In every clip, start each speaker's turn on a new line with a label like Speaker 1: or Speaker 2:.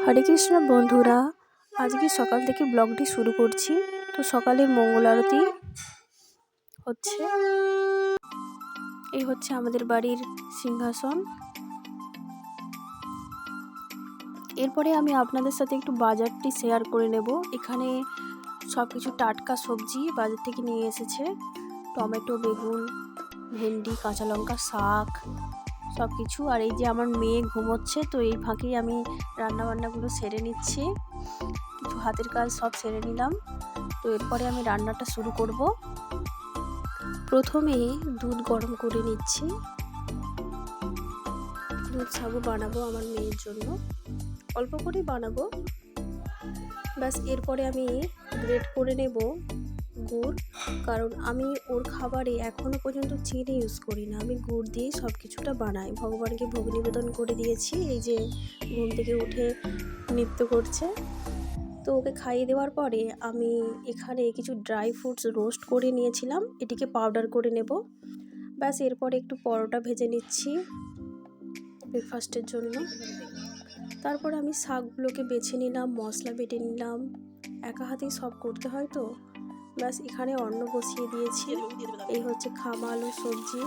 Speaker 1: হরে কৃষ্ণ বন্ধুরা, আজকে সকাল থেকে ব্লগটি শুরু করছি। তো সকালের মঙ্গল আরতি হচ্ছে। এই হচ্ছে আমাদের বাড়ির সিংহাসন। এরপরে আমি আপনাদের সাথে একটু বাজারটি শেয়ার করে নেব। এখানে সব কিছু টাটকা সবজি বাজার থেকে নিয়ে এসেছে। টমেটো, বেগুন, ভেন্ডি, কাঁচা লঙ্কা, শাক সব কিছু। আর এই যে আমার মেয়ে ঘুমোচ্ছে, তো এই ফাঁকেই আমি রান্নাবান্নাগুলো সেরে নিচ্ছি। কিছু হাতের কাজ সব সেরে নিলাম। তো এরপরে আমি রান্নাটা শুরু করব। প্রথমে দুধ গরম করে নিচ্ছি। দুধ সাগু বানাবো আমার মেয়ের জন্য, অল্প করেই বানাবো। ব্যাস এরপরে আমি গ্রেট করে নেব গুড়, কারণ আমি ওর খাবারে এখনো পর্যন্ত চিনি ইউজ করি না। আমি গুড় দিয়েই সব কিছুটা বানাই। ভগবানকে ভোগ নিবেদন করে দিয়েছি। এই যে ঘুম থেকে উঠে নৃত্য করছে। তো ওকে খাইয়ে দেওয়ার পরে আমি এখানে কিছু ড্রাই ফ্রুটস রোস্ট করে নিয়েছিলাম, এটিকে পাউডার করে নেব। ব্যাস এরপরে একটু পরোটা ভেজে নিচ্ছি ব্রেকফাস্টের জন্য। তারপর আমি শাকগুলোকে বেছে নিলাম, মশলা বেটে নিলাম। একা হাতেই সব করতে হয় তো। ব্যাস এখানে অন্ন বসিয়ে দিয়েছি। এই হচ্ছে খামা আলুর সবজি।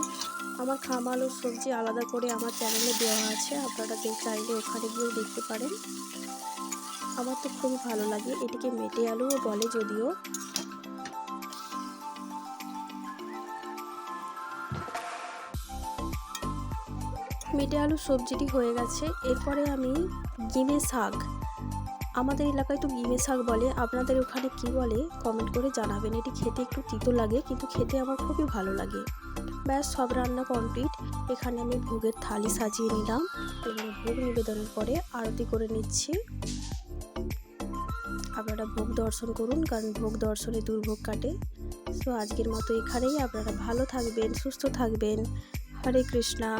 Speaker 1: আমার খামা আলুর সবজি আলাদা করে আমার চ্যানেলে দেওয়া আছে, আপনারা চাইলে ওখানে গিয়েও দেখতে পারেন। আমার তো খুবই ভালো লাগে। এটিকে মেটে আলুও বলে যদিও। মেটে আলুর সবজিটি হয়ে গেছে। এরপরে আমি গিমে শাক, আমাদের এলাকায় তো গিমে শাক বলে, আপনাদের ওখানে কি বলে কমেন্ট করে জানাবেন। এটি খেতে একটু তিতো লাগে, কিন্তু খেতে আমার খুবই ভালো লাগে। ব্যাস সব রান্না কমপ্লিট। এখানে আমি ভোগের থালি সাজিয়ে নিলাম এবং ভোগ নিবেদনের পরে আরতি করে নিচ্ছি। আপনারা ভোগ দর্শন করুন, কারণ ভোগ দর্শনে দুর্ভোগ কাটে। তো আজকের মতো এখানেই। আপনারা ভালো থাকবেন, সুস্থ থাকবেন। হরে কৃষ্ণা।